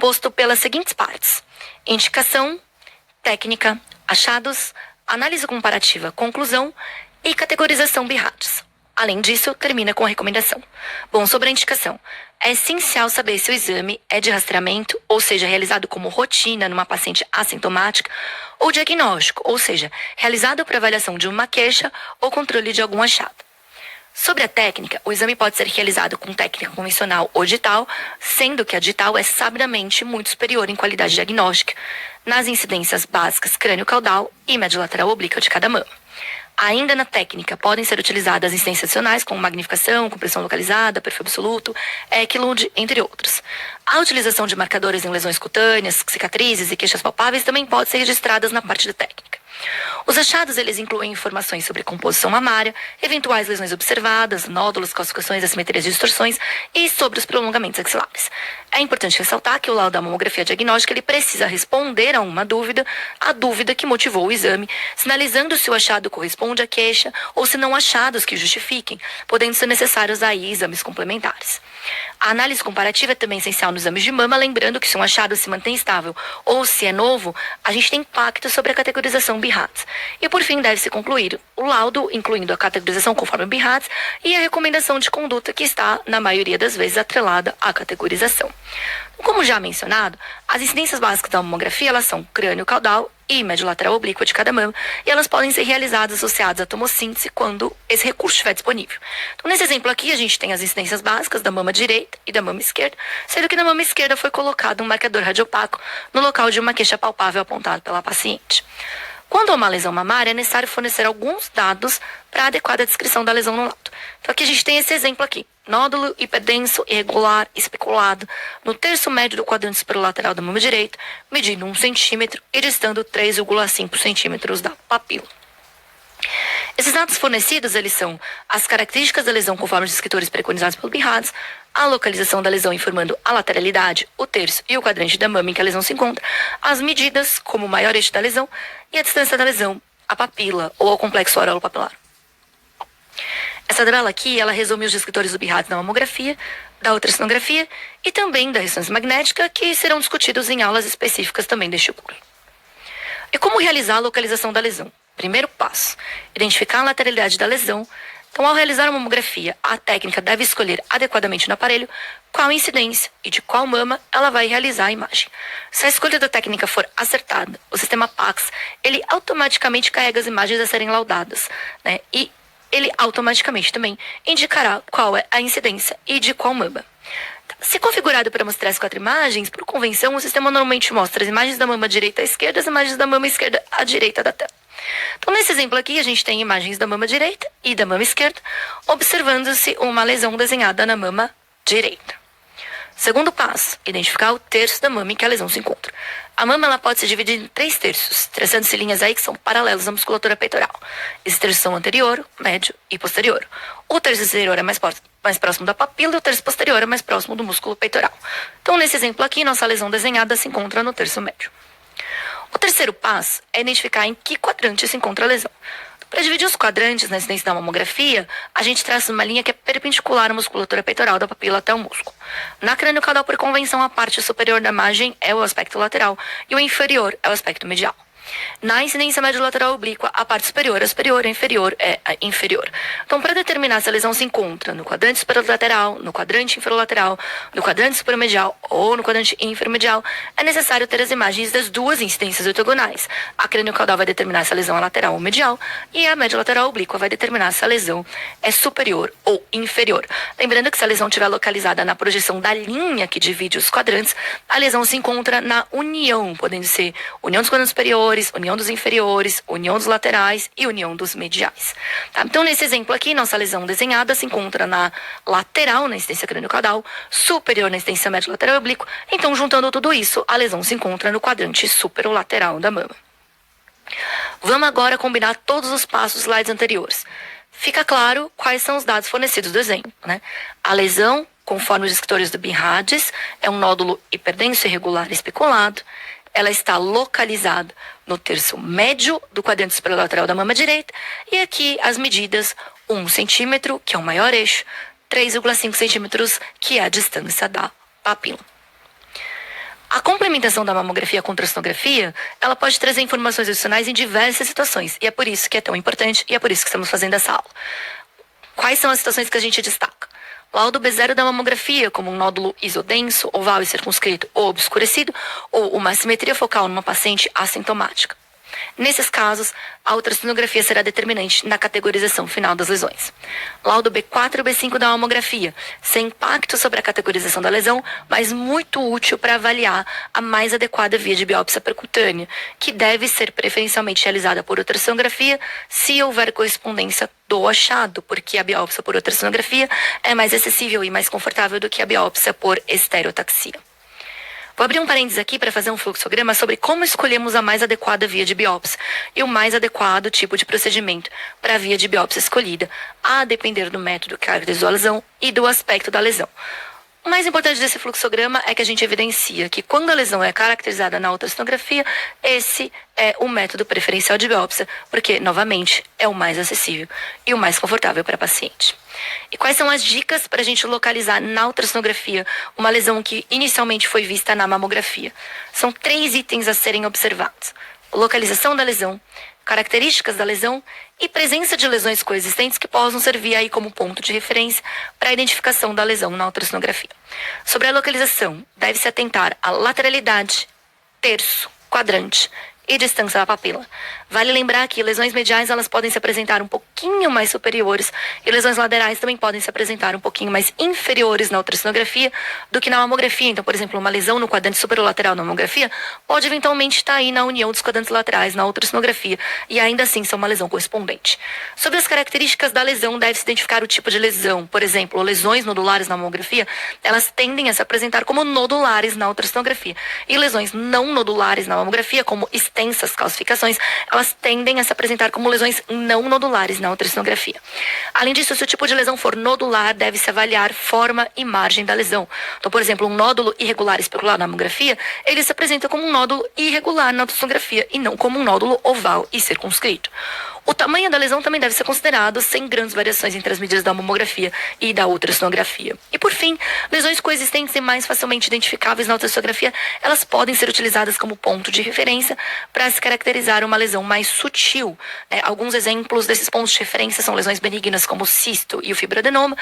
composto pelas seguintes partes: indicação, técnica, achados, análise comparativa, conclusão e categorização BIRADS. Além disso, termina com a recomendação. Bom, sobre a indicação. É essencial saber se o exame é de rastreamento, ou seja, realizado como rotina numa paciente assintomática, ou diagnóstico, ou seja, realizado para avaliação de uma queixa ou controle de algum achado. Sobre a técnica, o exame pode ser realizado com técnica convencional ou digital, sendo que a digital é sabidamente muito superior em qualidade diagnóstica nas incidências básicas crânio-caudal e médio-lateral oblíqua de cada mama. Ainda na técnica, podem ser utilizadas incidências adicionais como magnificação, compressão localizada, perfil absoluto, Eklund, entre outros. A utilização de marcadores em lesões cutâneas, cicatrizes e queixas palpáveis também pode ser registradas na parte da técnica. Os achados, eles incluem informações sobre composição mamária, eventuais lesões observadas, nódulos, calcificações, assimetrias e distorções e sobre os prolongamentos axilares. É importante ressaltar que o laudo da mamografia diagnóstica ele precisa responder a uma dúvida, a dúvida que motivou o exame, sinalizando se o achado corresponde à queixa ou se não há achados que justifiquem, podendo ser necessários aí exames complementares. A análise comparativa é também essencial nos exames de mama, lembrando que se um achado se mantém estável ou se é novo, a gente tem impacto sobre a categorização BIRADS. E por fim, deve-se concluir o laudo, incluindo a categorização conforme BIRADS e a recomendação de conduta que está, na maioria das vezes, atrelada à categorização. Como já mencionado, as incidências básicas da mamografia elas são crânio-caudal e médio-lateral oblíqua de cada mama, e elas podem ser realizadas associadas à tomossíntese quando esse recurso estiver disponível. Então, nesse exemplo aqui, a gente tem as incidências básicas da mama direita e da mama esquerda, sendo que na mama esquerda foi colocado um marcador radiopaco no local de uma queixa palpável apontado pela paciente. Quando há uma lesão mamária, é necessário fornecer alguns dados para a adequada descrição da lesão no laudo. Então aqui a gente tem esse exemplo aqui. Nódulo hiperdenso, irregular, especulado, no terço médio do quadrante superolateral da mama direita, medindo 1 centímetro e distando 3,5 centímetros da papila. Esses dados fornecidos, eles são as características da lesão conforme os descritores preconizados pelo BIRADS, a localização da lesão informando a lateralidade, o terço e o quadrante da mama em que a lesão se encontra, as medidas, como o maior eixo da lesão, e a distância da lesão, a papila ou ao complexo aureolo-papilar. Essa tabela aqui, ela resume os descritores do BIRADS da mamografia, da ultrassonografia e também da ressonância magnética, que serão discutidos em aulas específicas também deste curso. E como realizar a localização da lesão? Primeiro passo, identificar a lateralidade da lesão. Então, ao realizar a mamografia, a técnica deve escolher adequadamente no aparelho qual incidência e de qual mama ela vai realizar a imagem. Se a escolha da técnica for acertada, o sistema PACS, ele automaticamente carrega as imagens a serem laudadas, né? E ele automaticamente também indicará qual é a incidência e de qual mama. Se configurado para mostrar as 4 imagens, por convenção, o sistema normalmente mostra as imagens da mama direita à esquerda e as imagens da mama esquerda à direita da tela. Então, nesse exemplo aqui, a gente tem imagens da mama direita e da mama esquerda, observando-se uma lesão desenhada na mama direita. Segundo passo, identificar o terço da mama em que a lesão se encontra. A mama ela pode ser dividida em 3 terços, traçando-se linhas aí que são paralelas à musculatura peitoral. Esses terços são anterior, médio e posterior. O terço anterior é mais próximo da papila e o terço posterior é mais próximo do músculo peitoral. Então, nesse exemplo aqui, nossa lesão desenhada se encontra no terço médio. O terceiro passo é identificar em que quadrante se encontra a lesão. Para dividir os quadrantes na incidência da mamografia, a gente traça uma linha que é perpendicular à musculatura peitoral da papila até o músculo. Na crânio-caudal, por convenção, a parte superior da imagem é o aspecto lateral e o inferior é o aspecto medial. Na incidência médio-lateral oblíqua, a parte superior é superior, a inferior é a inferior. Então, para determinar se a lesão se encontra no quadrante superolateral, no quadrante inferolateral, no quadrante supermedial ou no quadrante inferomedial, é necessário ter as imagens das duas incidências ortogonais. A crânio-caudal vai determinar se a lesão é lateral ou medial e a médio-lateral oblíqua vai determinar se a lesão é superior ou inferior. Lembrando que se a lesão estiver localizada na projeção da linha que divide os quadrantes, a lesão se encontra na união, podendo ser união dos quadrantes superiores, união dos inferiores, união dos laterais e união dos mediais. Tá? Então, nesse exemplo aqui, nossa lesão desenhada se encontra na lateral, na incidência crânio-caudal, superior na incidência médio-lateral oblíqua. Então, juntando tudo isso, a lesão se encontra no quadrante superolateral da mama. Vamos agora combinar todos os passos slides anteriores. Fica claro quais são os dados fornecidos do exemplo, né? A lesão, conforme os descritores do BIRADS, é um nódulo hiperdenso irregular especulado. Ela está localizada no terço médio do quadrante superolateral da mama direita. E aqui as medidas: 1 centímetro, que é o maior eixo, 3,5 centímetros, que é a distância da papila. A complementação da mamografia com ultrassonografia, ela pode trazer informações adicionais em diversas situações. E é por isso que é tão importante e é por isso que estamos fazendo essa aula. Quais são as situações que a gente destaca? Laudo B0 da mamografia, como um nódulo isodenso, oval e circunscrito ou obscurecido, ou uma assimetria focal numa paciente assintomática. Nesses casos, a ultrassonografia será determinante na categorização final das lesões. Laudo B4 e B5 da mamografia, sem impacto sobre a categorização da lesão, mas muito útil para avaliar a mais adequada via de biópsia percutânea, que deve ser preferencialmente realizada por ultrassonografia se houver correspondência do achado, porque a biópsia por ultrassonografia é mais acessível e mais confortável do que a biópsia por estereotaxia. Vou abrir um parênteses aqui para fazer um fluxograma sobre como escolhemos a mais adequada via de biópsia e o mais adequado tipo de procedimento para a via de biópsia escolhida, a depender do método que caracterizou a lesão e do aspecto da lesão. O mais importante desse fluxograma é que a gente evidencia que quando a lesão é caracterizada na ultrassonografia, esse é o método preferencial de biópsia, porque, novamente, é o mais acessível e o mais confortável para a paciente. E quais são as dicas para a gente localizar na ultrassonografia uma lesão que inicialmente foi vista na mamografia? São 3 itens a serem observados: localização da lesão, características da lesão e presença de lesões coexistentes que possam servir aí como ponto de referência para a identificação da lesão na ultrassonografia. Sobre a localização, deve-se atentar à lateralidade, terço, quadrante e distância da papila. Vale lembrar que lesões mediais elas podem se apresentar um pouquinho mais superiores e lesões laterais também podem se apresentar um pouquinho mais inferiores na ultrassonografia do que na mamografia. Então, por exemplo, uma lesão no quadrante superolateral na mamografia pode eventualmente estar aí na união dos quadrantes laterais na ultrassonografia e ainda assim ser uma lesão correspondente. Sobre as características da lesão, deve-se identificar o tipo de lesão. Por exemplo, lesões nodulares na mamografia, elas tendem a se apresentar como nodulares na ultrassonografia. E lesões não nodulares na mamografia, como extensas calcificações, elas tendem a se apresentar como lesões não nodulares na ultrassonografia. Além disso, se o tipo de lesão for nodular, deve-se avaliar forma e margem da lesão. Então, por exemplo, um nódulo irregular especular na mamografia, ele se apresenta como um nódulo irregular na ultrassonografia e não como um nódulo oval e circunscrito. O tamanho da lesão também deve ser considerado sem grandes variações entre as medidas da mamografia e da ultrassonografia. E por fim, lesões coexistentes e mais facilmente identificáveis na ultrassonografia, elas podem ser utilizadas como ponto de referência para se caracterizar uma lesão mais sutil. Alguns exemplos desses pontos de referência são lesões benignas como o cisto e o fibroadenoma,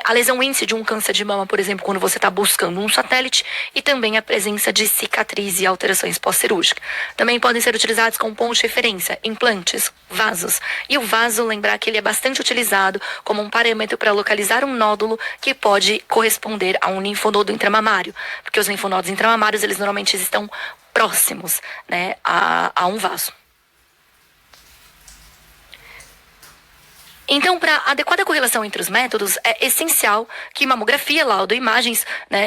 a lesão índice de um câncer de mama, por exemplo, quando você está buscando um satélite, e também a presença de cicatriz e alterações pós-cirúrgicas. Também podem ser utilizados como ponto de referência implantes, vasos. E o vaso, lembrar que ele é bastante utilizado como um parâmetro para localizar um nódulo que pode corresponder a um linfonodo intramamário, porque os linfonodos intramamários, eles normalmente estão próximos, a um vaso. Então, para adequada correlação entre os métodos, é essencial que mamografia, laudo e imagens,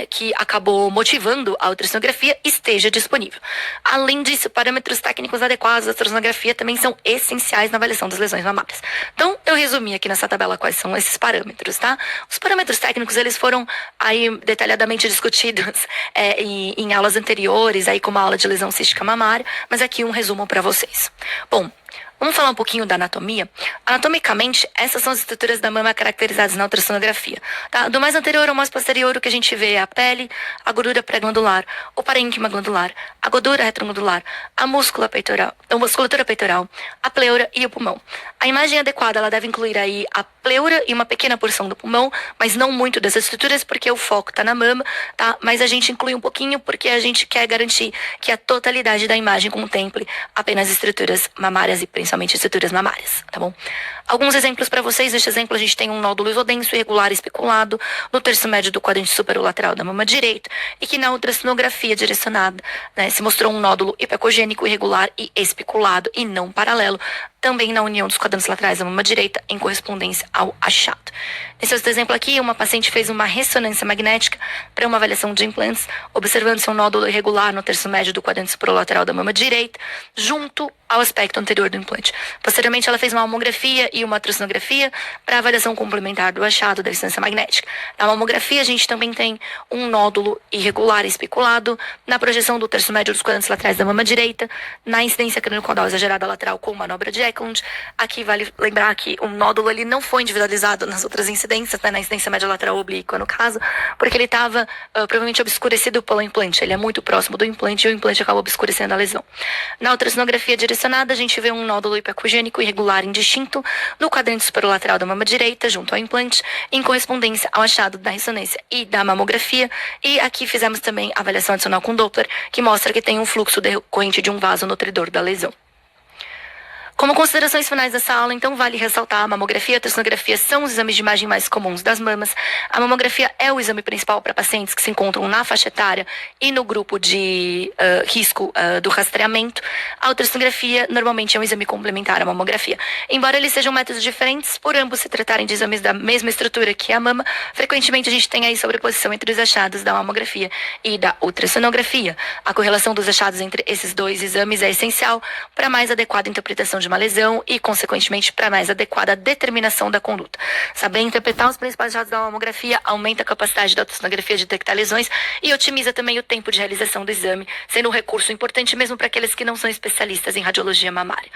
que acabou motivando a ultrassonografia, esteja disponível. Além disso, parâmetros técnicos adequados da ultrassonografia também são essenciais na avaliação das lesões mamárias. Então, eu resumi aqui nessa tabela quais são esses parâmetros, tá? Os parâmetros técnicos, eles foram aí detalhadamente discutidos em aulas anteriores, aí como a aula de lesão cística mamária, mas aqui um resumo para vocês. Bom, vamos falar um pouquinho da anatomia? Anatomicamente, essas são as estruturas da mama caracterizadas na ultrassonografia. Tá? Do mais anterior ao mais posterior, o que a gente vê é a pele, a gordura pré-glandular, o parênquima glandular, a gordura retroglandular, a musculatura peitoral, a pleura e o pulmão. A imagem adequada, ela deve incluir aí a pleura e uma pequena porção do pulmão, mas não muito dessas estruturas, porque o foco está na mama, tá? Mas a gente inclui um pouquinho porque a gente quer garantir que a totalidade da imagem contemple apenas estruturas mamárias e principalmente estruturas mamárias, tá bom? Alguns exemplos para vocês. Neste exemplo, a gente tem um nódulo isodenso irregular especulado no terço médio do quadrante superolateral da mama direita e que na ultrassonografia direcionada, se mostrou um nódulo hipercogênico irregular e especulado e não paralelo, também na união dos quadrantes laterais da mama direita, em correspondência ao achado. Nesse outro exemplo aqui, uma paciente fez uma ressonância magnética para uma avaliação de implantes, observando-se um nódulo irregular no terço médio do quadrante superolateral da mama direita, junto ao aspecto anterior do implante. Posteriormente, ela fez uma mamografia e uma ultrassonografia para avaliação complementar do achado da ressonância magnética. Na mamografia, a gente também tem um nódulo irregular especulado na projeção do terço médio dos quadrantes laterais da mama direita, na incidência crânio-caudal exagerada lateral com manobra de Eklund, aqui aqui vale lembrar que o nódulo ele não foi individualizado nas outras incidências, né, na incidência média lateral oblíqua no caso, porque ele estava provavelmente obscurecido pelo implante. Ele é muito próximo do implante e o implante acaba obscurecendo a lesão. Na ultrassonografia direcionada, a gente vê um nódulo hipoacugênico irregular indistinto no quadrante superolateral da mama direita, junto ao implante, em correspondência ao achado da ressonância e da mamografia. E aqui fizemos também a avaliação adicional com Doppler, que mostra que tem um fluxo decorrente de um vaso nutridor da lesão. Como considerações finais dessa aula, então, vale ressaltar a mamografia e a ultrassonografia são os exames de imagem mais comuns das mamas. A mamografia é o exame principal para pacientes que se encontram na faixa etária e no grupo de risco do rastreamento. A ultrassonografia normalmente é um exame complementar à mamografia. Embora eles sejam métodos diferentes, por ambos se tratarem de exames da mesma estrutura que a mama, frequentemente a gente tem aí sobreposição entre os achados da mamografia e da ultrassonografia. A correlação dos achados entre esses dois exames é essencial para mais adequada interpretação de uma lesão e, consequentemente, para mais adequada determinação da conduta. Saber interpretar os principais achados da mamografia aumenta a capacidade da ultrassonografia de detectar lesões e otimiza também o tempo de realização do exame, sendo um recurso importante mesmo para aqueles que não são especialistas em radiologia mamária.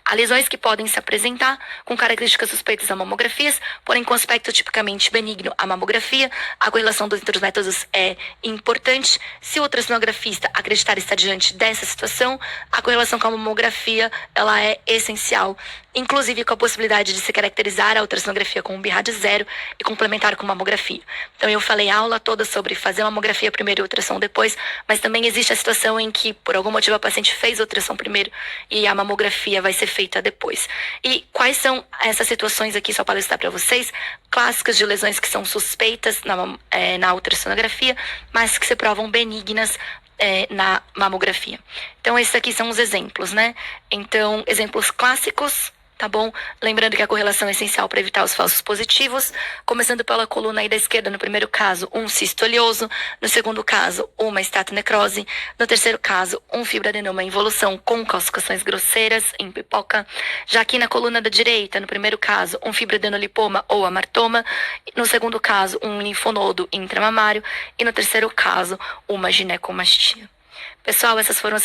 Há lesões que podem se apresentar com características suspeitas a mamografias, porém com aspecto tipicamente benigno à mamografia. A correlação entre os métodos é importante. Se o ultrassonografista acreditar estar diante dessa situação, a correlação com a mamografia ela é essencial, inclusive com a possibilidade de se caracterizar a ultrassonografia com um BIRAD 0 e complementar com mamografia. Então eu falei a aula toda sobre fazer mamografia primeiro e ultrassom depois, mas também existe a situação em que por algum motivo a paciente fez a ultrassom primeiro e a mamografia vai ser feita depois. E quais são essas situações aqui, só para listar para vocês, clássicas de lesões que são suspeitas na ultrassonografia, mas que se provam benignas na mamografia. Então, esses aqui são os exemplos, né? Então, exemplos clássicos, tá bom? Lembrando que a correlação é essencial para evitar os falsos positivos. Começando pela coluna aí da esquerda, no primeiro caso, um cisto oleoso. No segundo caso, uma estatonecrose. No terceiro caso, um fibroadenoma em involução com calcificações grosseiras em pipoca. Já aqui na coluna da direita, no primeiro caso, um fibroadenolipoma ou amartoma. No segundo caso, um linfonodo intramamário. E no terceiro caso, uma ginecomastia. Pessoal, essas foram as